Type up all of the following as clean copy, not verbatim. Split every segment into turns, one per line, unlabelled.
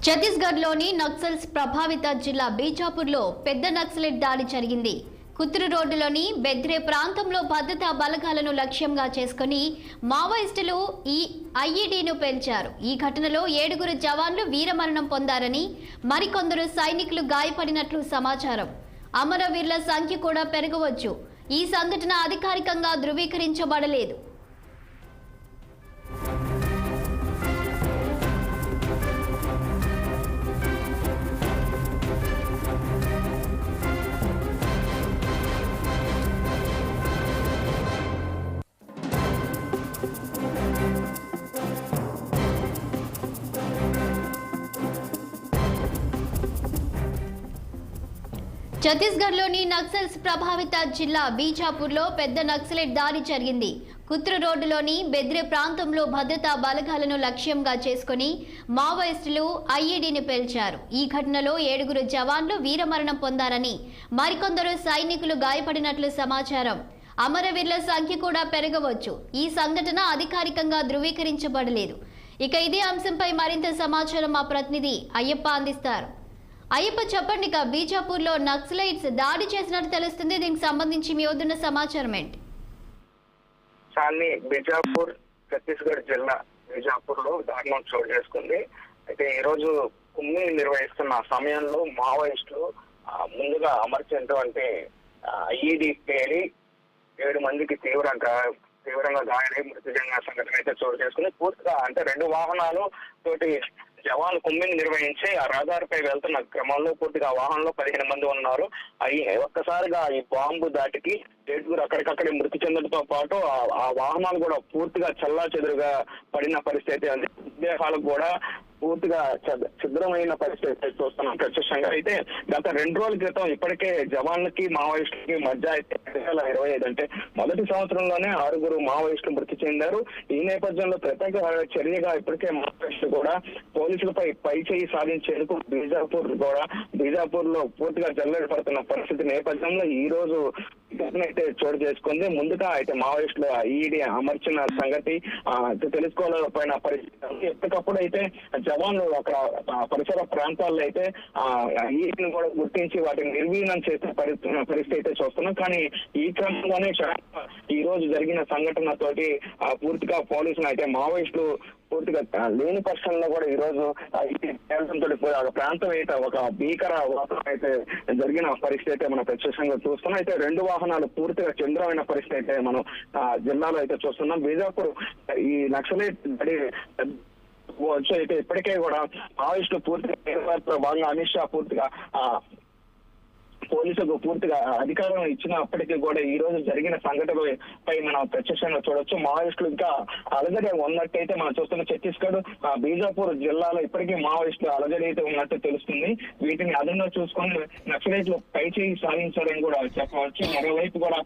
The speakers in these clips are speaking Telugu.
ఛత్తీస్గఢ్లోని నక్సల్స్ ప్రభావిత జిల్లా బీజాపూర్లో పెద్ద నక్సలైట్ దాడి జరిగింది. కుత్రు రోడ్డులోని బెద్రే ప్రాంతంలో భద్రతా బలగాలను లక్ష్యంగా చేసుకుని మావోయిస్టులు ఈ ఐఈడీను పేల్చారు. ఈ ఘటనలో 7 జవాన్లు వీరమరణం పొందారని, మరికొందరు సైనికులు గాయపడినట్లు సమాచారం. అమరవీరుల సంఖ్య కూడా పెరగవచ్చు. ఈ సంఘటన అధికారికంగా ధృవీకరించబడలేదు. ఛత్తీస్గఢ్లోని నక్సల్స్ ప్రభావిత జిల్లా బీజాపూర్లో పెద్ద నక్సలైట్ దాడి జరిగింది. కుత్రు రోడ్డులోని బెద్రే ప్రాంతంలో భద్రతా బలగాలను లక్ష్యంగా చేసుకుని మావోయిస్టులు ఐఈడీని పేల్చారు. ఈ ఘటనలో 7 జవాన్లు వీరమరణం పొందారని, మరికొందరు సైనికులు గాయపడినట్లు సమాచారం. అమరవీరుల సంఖ్య కూడా పెరగవచ్చు. ఈ సంఘటన అధికారికంగా ధృవీకరించబడలేదు. ఇక ఇదే అంశంపై మరింత సమాచారం మా ప్రతినిధి అయ్యప్ప అందిస్తారు. అయ్యప్ప, చెప్పండి, బీజాపూర్లో నక్సలైట్స్ దాడి చేసినట్టు తెలుస్తుంది. దీనికి సంబంధించి మీ వద్దున్న సమాచారం ఏంటి?
బీజాపూర్ ఛత్తీస్గఢ్ జిల్లా బీజాపూర్ లో దారుణం చోటు చేసుకుంది. అయితే ఈ రోజు కుమ్మి నిర్వహిస్తున్న సమయంలో మావోయిస్టులు ముందుగా అమర్చినటువంటి ఐఈడీ పేలి 7 మందికి తీవ్రంగా గాయాలై మృతి చెందిన సంఘటన అయితే చోటు చేసుకుని పూర్తిగా అంటే 2 వాహనాలు తోటి జవాన్లు కుమ్మిని నిర్వహించి ఆ రహదారిపై వెళ్తున్న క్రమంలో పూర్తిగా వాహనంలో 15 మంది ఉన్నారు. ఒక్కసారిగా ఈ బాంబు దాటికి 7 అక్కడికక్కడే మృతి చెందడంతో పాటు ఆ వాహనాలు కూడా పూర్తిగా చల్లా చెదురుగా పడిన పరిస్థితి ఉంది. దేహాలకు కూడా పూర్తిగా ఛిద్రమైన పరిస్థితి చూస్తున్నాం ప్రత్యక్షంగా. అయితే గత 2 రోజుల క్రితం ఇప్పటికే జవాన్లకి మావోయిస్టులకి మధ్య 2025 అంటే మొదటి సంవత్సరంలోనే 6 మావోయిస్టులు మృతి చెందారు. ఈ నేపథ్యంలో ప్రత్యేక చర్యగా ఇప్పటికే మావోయిస్టులు కూడా పోలీసులపై పైచేయి సాధించేందుకు బీజాపూర్ లో పూర్తిగా జల్లెడ పడుతున్న పరిస్థితి నేపథ్యంలో ఈ రోజు అయితే చోటు చేసుకుంది. ముందుగా అయితే మావోయిస్టులు ఈడీ అమర్చిన సంగతి తెలుసుకోలేకపోయిన పరిస్థితి. ఎప్పటికప్పుడు అయితే జవాన్లు అక్కడ పరిసర ప్రాంతాల్లో అయితే ఈడీని కూడా గుర్తించి వాటిని నిర్వీర్యం చేసే పరిస్థితి అయితే చూస్తున్నాం. కానీ ఈ క్రమంలోనే ఈ రోజు జరిగిన సంఘటన తోటి పూర్తిగా పోలీసులు అయితే మావోయిస్టులు పూర్తిగా లేని పక్షంలో కూడా ఈ రోజు ప్రాంతం అయితే ఒక భీకర వాతావరణం అయితే జరిగిన పరిస్థితి అయితే మనం ప్రత్యక్షంగా చూస్తున్నాం. అయితే 2 వాహనాలు పూర్తిగా చంద్రమైన పరిస్థితి అయితే మనం జిల్లాలో అయితే చూస్తున్నాం. బీజాపూర్ ఈ నక్సలైట్ వచ్చి అయితే ఇప్పటికే కూడా మావోయిస్టులు పూర్తిగా భాగంగా అమిత్ షా పూర్తిగా పోలీసులకు పూర్తిగా అధికారం ఇచ్చినప్పటికీ కూడా ఈ రోజు జరిగిన సంఘటనపై మనం ప్రత్యక్షంగా చూడొచ్చు. మావోయిస్టులు ఇంకా అలజడి ఉన్నట్టయితే మనం చూస్తున్న ఛత్తీస్గఢ్ బీజాపూర్ జిల్లాలో ఇప్పటికీ మావోయిస్టులు అలజడి అయితే ఉన్నట్టు తెలుస్తుంది. వీటిని అదనంగా చూసుకొని నక్సలైట్లు పైచేయి సాధించాలని కూడా చెప్పవచ్చు. మరోవైపు కూడా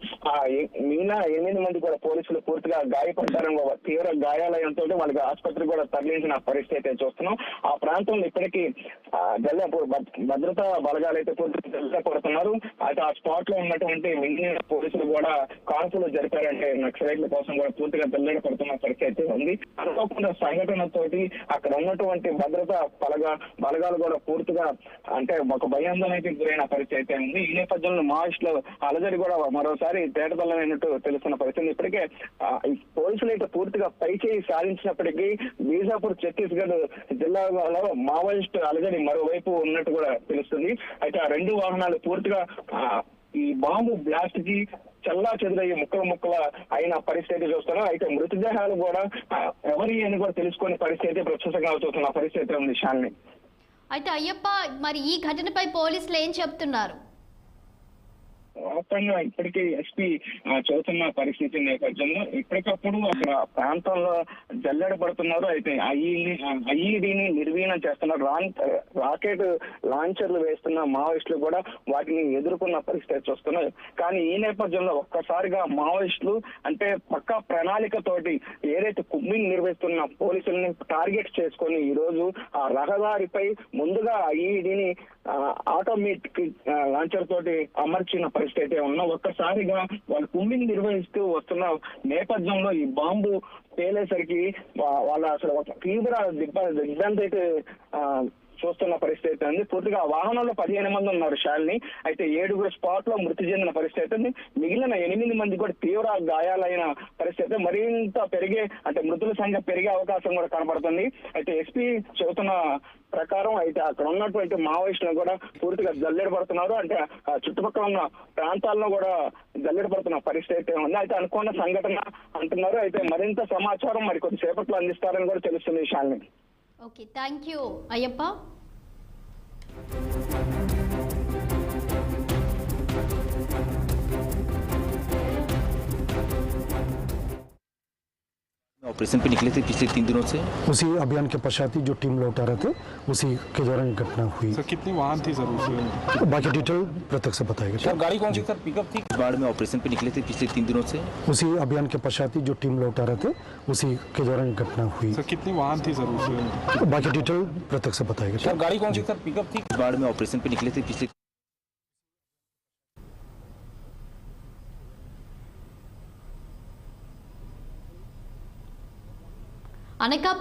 మిగిలిన 8 మంది కూడా పోలీసులు పూర్తిగా గాయపడ్డారని, తీవ్ర గాయాలయంతో వాళ్ళకి ఆసుపత్రి కూడా తరలించిన పరిస్థితి అయితే చూస్తున్నాం. ఆ ప్రాంతంలో ఇప్పటికీ భద్రతా బలగాలు అయితే పూర్తిగా పడుతున్నారు. అయితే ఆ స్పాట్ లో ఉన్నటువంటి మిగిలిన పోలీసులు కూడా కాల్పులు జరిపారంటే నక్సలైట్ల కోసం కూడా పూర్తిగా జల్లెడ పడుతున్న పరిస్థితి ఉంది. అనుకోకుండా సంఘటనతోటి అక్కడ ఉన్నటువంటి భద్రతా బలగాలు కూడా పూర్తిగా అంటే ఒక భయాందోళనకి గురైన పరిస్థితి అయితే ఉంది. ఈ నేపథ్యంలో మావోయిస్టుల అలజడి కూడా మరోసారి తేటతల్లమైనట్టు తెలుస్తున్న పరిస్థితి. ఇప్పటికే పోలీసులు అయితే పూర్తిగా పైచేయి సాధించినప్పటికీ బీజాపూర్ ఛత్తీస్గఢ్ జిల్లాలో మావోయిస్టు అలజడి మరోవైపు ఉన్నట్టు కూడా తెలుస్తుంది. అయితే ఆ 2 వాహనాలు పూర్తిగా ఈ బాంబు బ్లాస్ట్ కి చల్లా చెదురయ్యి ముక్కల అయిన పరిస్థితి చూస్తున్నాం. అయితే మృతదేహాలు కూడా ఎవరి అని కూడా తెలుసుకునే పరిస్థితి ప్రత్యక్షంగా చూస్తున్న పరిస్థితి ఉంది. శాలిని,
అయితే అయ్యప్ప, మరి ఈ ఘటనపై పోలీసులు ఏం చెప్తున్నారు?
వాస్తవంగా ఇప్పటికీ ఎస్పీ చూస్తున్న పరిస్థితి నేపథ్యంలో ఎప్పటికప్పుడు అక్కడ ప్రాంతంలో జల్లెడ పడుతున్నారు. అయితే ఐఈడీని నిర్వీర్యం చేస్తున్నారు. రాకెట్ లాంచర్లు వేస్తున్న మావోయిస్టులు కూడా వాటిని ఎదుర్కొన్న పరిస్థితి చూస్తున్నారు. కానీ ఈ నేపథ్యంలో ఒక్కసారిగా మావోయిస్టులు అంటే పక్కా ప్రణాళికతోటి ఏదైతే కుమ్మిని నిర్వహిస్తున్న పోలీసుల్ని టార్గెట్ చేసుకొని ఈ రోజు ఆ రహదారిపై ముందుగా ఐఈడీని ఆటోమేటిక్ లాంచర్ తోటి అమర్చిన పరిస్థితి అయితే ఉన్నా ఒక్కసారిగా వాళ్ళు కుమ్మింగ్ నిర్వహిస్తూ వస్తున్న నేపథ్యంలో ఈ బాంబు పేలేసరికి వాళ్ళ అసలు ఒక తీవ్ర దిగ్భ్రాంతి అయితే చూస్తున్న పరిస్థితి అయితే ఉంది. పూర్తిగా వాహనంలో 15 మంది ఉన్నారు శాలిని. అయితే 7 స్పాట్ లో మృతి చెందిన పరిస్థితి అయితే ఉంది. మిగిలిన 8 మంది కూడా తీవ్ర గాయాలైన పరిస్థితి మరింత పెరిగే అంటే మృతుల సంఖ్య పెరిగే అవకాశం కూడా కనబడుతుంది. అయితే ఎస్పీ చెబుతున్న ప్రకారం అయితే అక్కడ ఉన్నటువంటి మావోయిస్టులు కూడా పూర్తిగా జల్లెడ పడుతున్నారు. అంటే చుట్టుపక్కల ఉన్న ప్రాంతాల్లో కూడా జల్లెడ పడుతున్న పరిస్థితి అయితే ఉంది. అయితే అనుకున్న సంఘటన అంటున్నారు. అయితే మరింత సమాచారం మరి కొద్దిసేపట్లో అందిస్తారని కూడా తెలుస్తుంది Shalini.
Okay, thank you Ayyappa.
Operation पे निकले थे पिछले 3 दिनों से।
उसी अभियान के पश्चात ही जो टीम लौटा रहे थे उसी के दौरान ये घटना हुई।
सर कितनी वाहन थी सर उसमें?
बाकी डिटेल प्रत्यक्ष से बताएगा।
सर गाड़ी कौन सी सर पिकअप थी?
बाढ़ में ऑपरेशन पे निकले थे पिछले 3 दिनों से।
उसी अभियान के पश्चात ही जो टीम लौटा रहे थे उसी के दौरान ये घटना हुई।
सर कितनी वाहन थी सर उसमें?
बाकी डिटेल प्रत्यक्ष से बताएगा।
सर गाड़ी कौन सी सर पिकअप थी?
बाढ़ में ऑपरेशन पे निकले थे पिछले
అనకాపల్లి